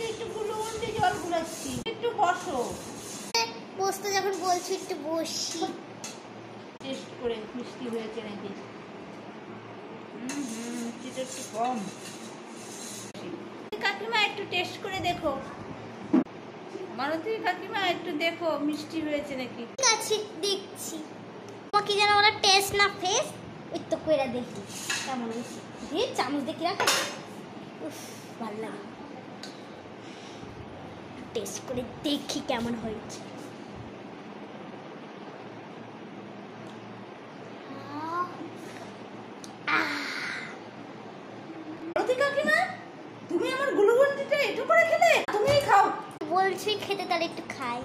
একটু গুলুগুন্ডি জল গুলাচ্ছি, একটু বসো। বসতে যখন বলছি একটু বসি। টেস্ট করে মিষ্টি হয়েছে নাকি। মিষ্টিটা একটু কম। কাকিমা একটু টেস্ট করে দেখো, মালতী কাকিমা একটু দেখো মিষ্টি হয়েছে নাকি। ঠিক আছে দেখছি। তোমাকে যেন ওরা টেস্ট না ফেস একটু করে দেখি কেমন হয়েছে। দিয়ে চামচ দেখি রাখো। উফ ভালো লাগে। টেস্ট করে দেখি কেমন হয়েছে। মালতী কাকিমা, তুমি আমার গুলুগুন্ডিটা একটু করে খেলে, তুমিই খাও। বলছি খেতে, তাহলে একটু খাই।